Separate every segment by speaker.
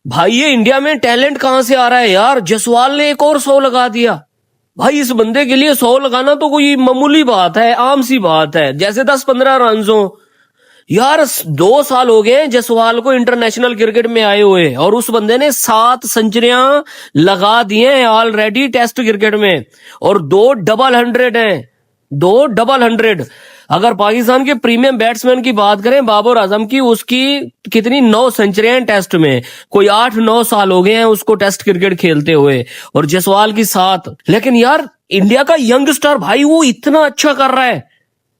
Speaker 1: भाई ये इंडिया में टैलेंट कहां से आ रहा है यार। जसवाल ने एक और 100 लगा दिया। भाई इस बंदे के लिए 100 लगाना तो कोई मामूली बात है, आम सी बात है, जैसे 10-15 रन हो यार। 2 साल हो गए जसवाल को इंटरनेशनल क्रिकेट में आए हुए और उस बंदे ने 7 सेंचुरियां लगा दी हैं ऑलरेडी टेस्ट क्रिकेट में, और 2 डबल 100 हैं, 2 डबल 100। अगर पाकिस्तान के प्रीमियम बैट्समैन की बात करें बाबर आजम की, उसकी कितनी 9 सेंचुरियां टेस्ट में, कोई 8-9 साल हो गए हैं उसको टेस्ट क्रिकेट खेलते हुए, और जसवाल की 7। लेकिन यार इंडिया का यंगस्टर भाई वो इतना अच्छा कर रहा है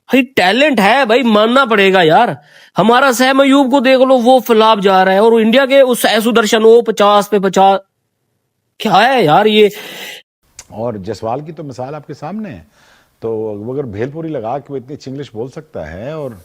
Speaker 1: भाई, टैलेंट है भाई, मानना पड़ेगा यार। हमारा सहम अयूब को देख लो, वो फलाप जा रहा है, और इंडिया के उस सुदर्शन वो 50 पे 50। क्या है यार ये।
Speaker 2: और जसवाल की तो मिसाल आपके सामने है। तो वो अगर भेलपुरी लगा के वो इतनी अच्छी इंग्लिश बोल सकता है और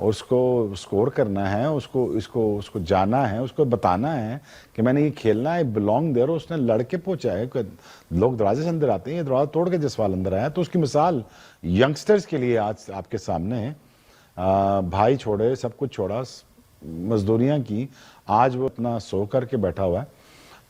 Speaker 2: उसको स्कोर करना है, उसको जाना है, उसको बताना है कि मैंने ये खेलना है, बिलोंग देयर, उसने लड़के पहुंचा है। लोग दरवाजे से अंदर आते हैं, ये दरवाजा तोड़ के जसवाल अंदर आया। तो उसकी मिसाल यंगस्टर्स के लिए आज आपके सामने है। भाई छोड़े, सब कुछ छोड़ा, मजदूरियां की, आज वो इतना सो करके बैठा हुआ है।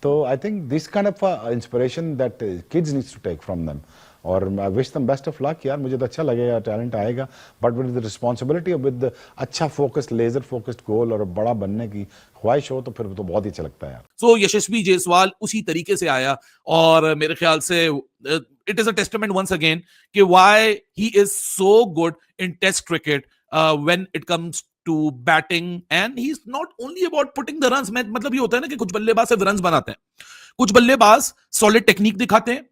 Speaker 2: तो I think this kind of inspiration that kids needs to take from them. और I wish them best of luck यार। मुझे तो अच्छा लगेगा, टैलेंट आएगा, but with the responsibility, with अच्छा फोकस्ड, लेजर फोकस्ड गोल और बड़ा बनने की ख्वाहिश हो तो फिर तो बहुत ही अच्छा लगता है यार।
Speaker 3: सो यशस्वी जायसवाल उसी तरीके से आया और मेरे ख्याल से it is a testament once again कि why he is so good in test cricket when it comes to batting, and he is not only about putting the runs. मतलब ये होता है ना कि कुछ बल्लेबाज सिर्फ रन्स बनाते हैं, कुछ बल्लेबाज सॉलिड टेक्निक दिखाते हैं,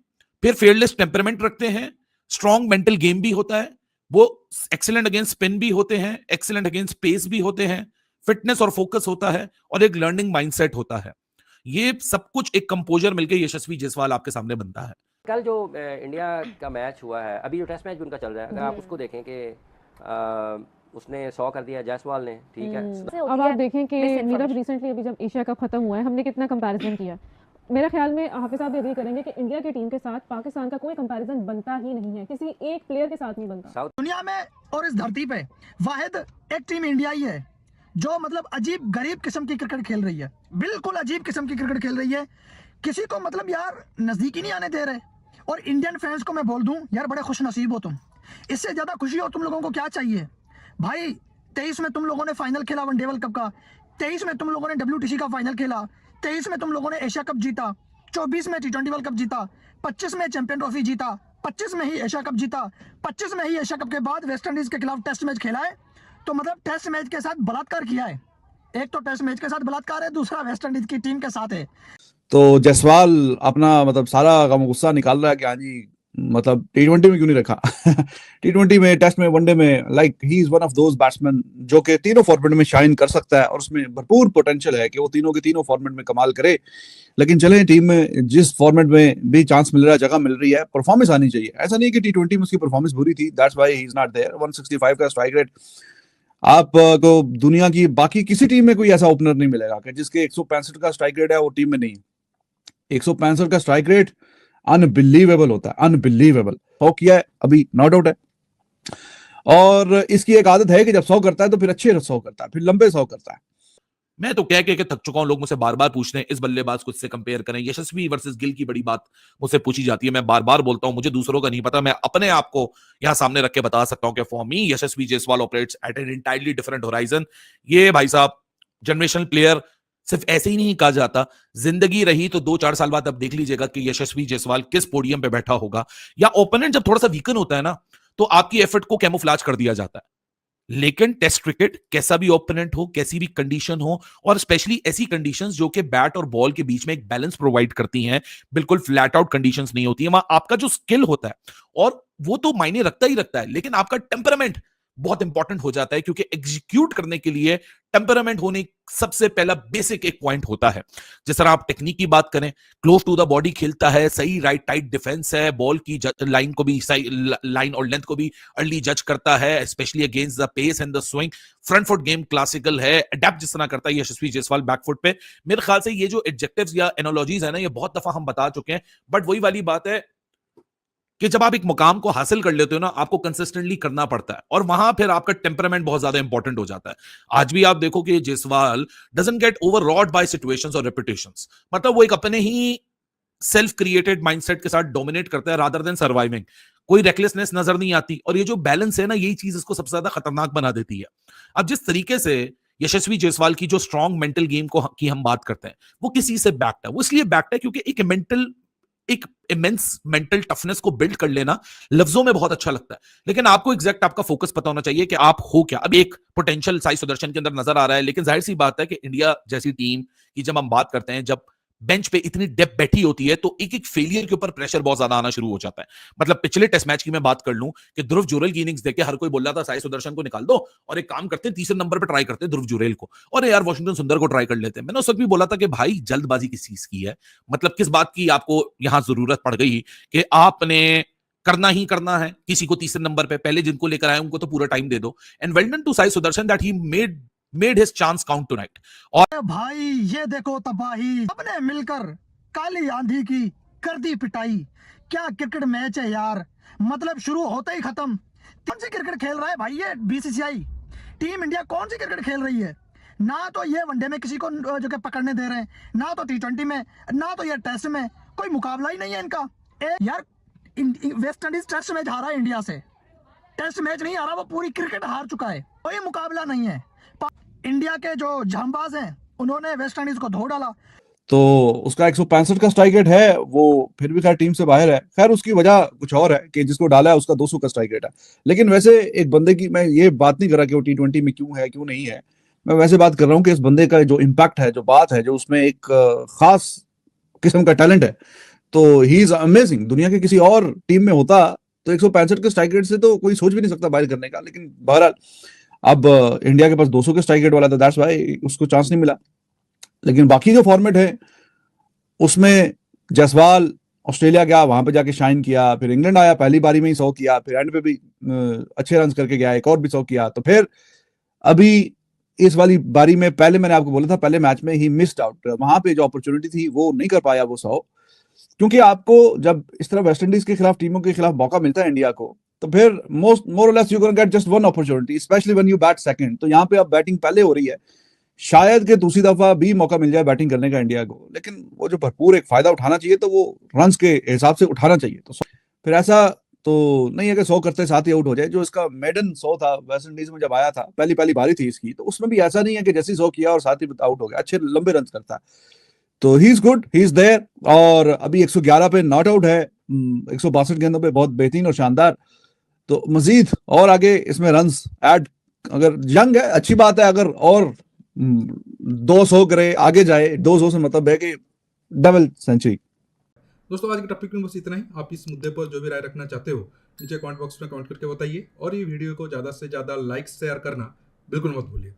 Speaker 3: फिर फेयरलेस टेम्परामेंट रखते हैं, स्ट्रॉन्ग मेंटल गेम भी होता है, वो एक्सीलेंट अगेंस्ट स्पिन भी होते हैं, एक्सीलेंट अगेंस्ट पेस भी होते हैं, फिटनेस और फोकस होता है, और एक लर्निंग माइंडसेट होता है। ये सब कुछ एक कंपोजर मिलकर यशस्वी जायसवाल आपके सामने बनता है।
Speaker 4: कल जो इंडिया का मैच हुआ है, अभी जो टेस्ट मैच भी उनका चल रहा है, अगर आप उसको देखें कि उसने 100 कर दिया जायसवाल ने, ठीक है।
Speaker 5: अब आप देखें कि नीरज रिसेंटली अभी जब एशिया कप खत्म हुआ है, हमने कितना कंपैरिजन किया। मेरे ख्याल में हाफिज साहब एग्री करेंगे कि इंडिया की टीम के साथ पाकिस्तान का कोई कंपैरिजन बनता ही नहीं है, किसी एक प्लेयर के साथ नहीं बनता।
Speaker 6: दुनिया में और इस धरती पे वाहिद एक टीम इंडिया ही है जो मतलब अजीब गरीब किस्म की क्रिकेट खेल रही है, बिल्कुल अजीब किस्म की क्रिकेट खेल रही है। किसी को मतलब यार नजदीक ही नहीं आने दे रहे। और इंडियन फैंस को मैं बोल दूं यार, बड़े खुश नसीब हो तुम। इससे ज्यादा खुशी हो तुम लोगों को क्या चाहिए भाई। 23 में तुम लोगों ने फाइनल खेला वनडे वर्ल्ड कप का, 23 में तुम लोगों ने WTC का फाइनल खेला, 23 में तुम लोगों ने एशिया कप जीता, 24 में T20 वर्ल्ड कप जीता, 25 में चैंपियन ट्रॉफी जीता, 25 में ही एशिया कप जीता, 25 में ही एशिया कप के बाद वेस्ट इंडीज के खिलाफ टेस्ट मैच खेला है। तो मतलब टेस्ट मैच के साथ बलात्कार किया है। एक तो टेस्ट मैच के साथ बलात्कार है, दूसरा वेस्ट इंडीज की टीम के साथ है।
Speaker 7: तो जायसवाल अपना मतलब सारा गम गुस्सा निकाल रहा है कि हाँ जी, मतलब T20 में क्यों नहीं रखा। T20 में, टेस्ट में, वनडे में, like he is one of those batsman जो कि तीनों फॉर्मेट में शाइन कर सकता है और उसमें भरपूर पोटेंशियल है कि वो तीनों के तीनों फॉर्मेट में कमाल करे। लेकिन चले, टीम में जिस फॉर्मेट में भी चांस मिल रहा है, जगह मिल रही है, परफॉर्मेंस आनी चाहिए। ऐसा नहीं कि T20 में उसकी परफॉर्मेंस बुरी थी, that's why he is not there. 165 का स्ट्राइक रेट आपको दुनिया की बाकी किसी टीम में कोई ऐसा ओपनर नहीं मिलेगा कि जिसके 165 का स्ट्राइक रेट है वो टीम में नहीं। 165 का स्ट्राइक रेट अनबिलीवेबल होता है, अनबिलीवेबल। 100 किया है अभी, नॉट आउट है। और इसकी एक आदत है कि जब 100 करता है तो फिर अच्छे 100 करता है, फिर लंबे 100 करता है।
Speaker 3: मैं तो कह के थक चुका हूं, लोग मुझसे बार बार पूछते हैं इस बल्लेबाज को इससे कंपेयर करें। यशस्वी वर्सेस गिल की बड़ी बात मुझसे पूछी जाती है, मैं बार बार बोलता हूं मुझे दूसरों का नहीं पता, मैं अपने आप को यहां सामने रख के बता सकता हूं कि for me Yashasvi Jaiswal operates at an entirely different horizon. ये भाई साहब जनरेशनल प्लेयर सिर्फ ऐसे ही नहीं कहा जाता, जिंदगी रही तो 2-4 साल बाद अब देख लीजिएगा कि यशस्वी जायसवाल किस पोडियम पे बैठा होगा, या ओपोनेंट जब थोड़ा सा वीकन होता है ना तो आपकी एफर्ट को कैमोफ्लेज कर दिया जाता है। लेकिन टेस्ट क्रिकेट कैसा भी ओपोनेंट हो, कैसी भी कंडीशन हो, और स्पेशली ऐसी कंडीशंस जो कि बैट और बॉल के बीच में एक बैलेंस प्रोवाइड करती हैं, बिल्कुल फ्लैट आउट कंडीशंस नहीं होती है, वहां आपका जो स्किल होता है और वो तो मायने रखता ही रखता है, लेकिन आपका टेम्परामेंट बहुत इंपॉर्टेंट हो जाता है, क्योंकि एग्जीक्यूट करने के लिए टेम्परामेंट होने सबसे पहला बेसिक एक पॉइंट होता है। जिस तरह आप टेक्निक की बात करें, क्लोज टू द बॉडी खेलता है, सही राइट टाइट डिफेंस है, बॉल की लाइन को भी सही लाइन और लेंथ को भी अर्ली जज करता है, specially against the pace and the swing, front foot game classical है, अडेप्ट जिस तरह करता है यशस्वी जायसवाल बैक फुट पे। मेरे ख्याल से ये जो एडजेक्टिव्स या एनोलॉजीज है ना, ये बहुत दफा हम बता चुके हैं, बट वही वाली बात है, कि जब आप एक मुकाम को हासिल कर लेते हो ना, आपको कंसिस्टेंटली करना पड़ता है, और वहां फिर आपका टेम्परामेंट बहुत ज्यादा इंपॉर्टेंट हो जाता है। आज भी आप देखो कि Jaiswal doesn't get overawed by situations और रेपुटेशंस, मतलब वो एक अपने ही सेल्फ क्रिएटेड माइंडसेट के साथ डोमिनेट करता है रादर देन सर्वाइविंग। कोई रेकलेसनेस नजर नहीं आती, और ये जो बैलेंस है ना, यही चीज इसको सबसे ज्यादा खतरनाक बना देती है। अब जिस तरीके से यशस्वी जायसवाल की जो स्ट्रॉन्ग मेंटल गेम को की हम बात करते हैं, वो किसी से बैक्ड है। वो इसलिए बैक्ड है क्योंकि एक इमेंस मेंटल टफनेस को बिल्ड कर लेना लफ्जों में बहुत अच्छा लगता है, लेकिन आपको एग्जैक्ट आपका फोकस पता होना चाहिए कि आप हो क्या। अब एक पोटेंशियल साई सुदर्शन के अंदर नजर आ रहा है, लेकिन जाहिर सी बात है कि इंडिया जैसी टीम की जब हम बात करते हैं, जब बेंच पे इतनी डेप्थ बैठी होती है, तो एक एक फेलियर के ऊपर प्रेशर बहुत ज्यादा आना शुरू हो जाता है। मतलब पिछले टेस्ट मैच की मैं बात कर लूं कि ध्रुव जुरेल की इनिंग्स देख के हर कोई बोल रहा था साई सुदर्शन को निकाल दो और एक काम करते हैं, तीसरे नंबर पे ट्राई करते हैं ध्रुव जुरेल को, और यार वॉशिंगटन सुंदर को ट्राई कर लेते हैं। मैंने उस वक्त भी बोला था कि भाई जल्दबाजी किस चीज की है, मतलब किस बात की आपको यहां जरूरत पड़ गई कि आपने करना ही करना है किसी को तीसरे नंबर पे, पहले जिनको लेकर आए उनको तो पूरा टाइम दे दो। And well done to Sai Sudharsan that he made his chance count tonight. और
Speaker 6: भाई ये देखो तबाही, सबने मिलकर काली आंधी की कर दी पिटाई। क्या क्रिकेट मैच है यार, मतलब शुरू होते ही खत्म। कौन सी क्रिकेट खेल रहा है भाई ये बीसीसीआई? टीम इंडिया कौन सी क्रिकेट खेल रही है? ना तो ये वनडे में किसी को जो कि पकड़ने दे रहे हैं, ना तो टी20 में, ना तो ये टेस्ट में। कोई मुकाबला ही नहीं है इनका। यार वेस्ट इंडीज टेस्ट मैच हारा है इंडिया से, टेस्ट मैच नहीं हारा, वो पूरी क्रिकेट हार चुका है। कोई मुकाबला नहीं है। इंडिया के जो जांबाज हैं उन्होंने वेस्ट इंडीज को धो डाला।
Speaker 7: तो उसका 165 का स्ट्राइक रेट है, वो फिर भी खैर टीम से बाहर है। खैर उसकी वजह कुछ और है कि जिसको डाला है उसका 200 का स्ट्राइक रेट है। लेकिन वैसे एक बंदे की, मैं ये बात नहीं कर रहा कि वो टी20 में क्यों है क्यों नहीं है, मैं वैसे बात कर रहा हूँ कि इस बंदे का जो इम्पैक्ट है, जो बात है, जो उसमें एक खास किस्म का टैलेंट है, तो ही इज अमेजिंग। दुनिया के किसी और टीम में होता तो 165 के स्ट्राइक रेट से तो कोई सोच भी नहीं सकता बाहर करने का। लेकिन बहरहाल अब इंडिया के पास 200 के स्ट्राइक रेट वाला था, दैट्स व्हाई उसको चांस नहीं मिला। लेकिन बाकी जो फॉर्मेट है उसमें जायसवाल ऑस्ट्रेलिया गया, वहां पे जाके शाइन किया, फिर इंग्लैंड आया, पहली बारी में ही 100 किया, फिर एंड पे भी अच्छे रन करके गया, एक और भी 100 किया। तो फिर अभी इस वाली बारी में, पहले मैंने आपको बोला था पहले मैच में ही मिस्ड आउट, वहां पे जो अपॉर्चुनिटी थी वो नहीं कर पाया वो 100। क्योंकि आपको जब इस तरह वेस्ट इंडीज के खिलाफ टीमों के खिलाफ मौका मिलता है इंडिया को, तो फिर मोर और less you can get just one opportunity, specially when you bat second. तो यहाँ पे अब बैटिंग पहले हो रही है, शायद कि दूसरी दफा भी मौका मिल जाए बैटिंग करने का इंडिया को, लेकिन वो जो भरपूर एक फायदा उठाना चाहिए तो वो रन्स के हिसाब से उठाना चाहिए। तो फिर ऐसा तो नहीं है कि 100 करते साथ ही आउट हो जाए। जो इसका मेडन 100 था वेस्ट इंडीज में जब आया था, पहली बारी थी इसकी, तो उसमें भी ऐसा नहीं है कि जैसे 100 किया और साथ ही आउट हो गया, अच्छे लंबे रन करता है। तो he is good, he is there. और अभी 111 पे नॉट आउट है, 162 गेंदों पे बहुत बेहतरीन और शानदार। तो मजीद और आगे इसमें रन्स ऐड, अगर यंग है अच्छी बात है, अगर और 200 करे आगे जाए, 200 से मतलब है कि डबल सेंचुरी।
Speaker 8: दोस्तों आज के टॉपिक में बस इतना ही। आप इस मुद्दे पर जो भी राय रखना चाहते हो नीचे कमेंट बॉक्स में कमेंट करके बताइए, और ये वीडियो को ज़्यादा से ज़्यादा लाइक शेयर करना बिल्कुल मत भूलिए।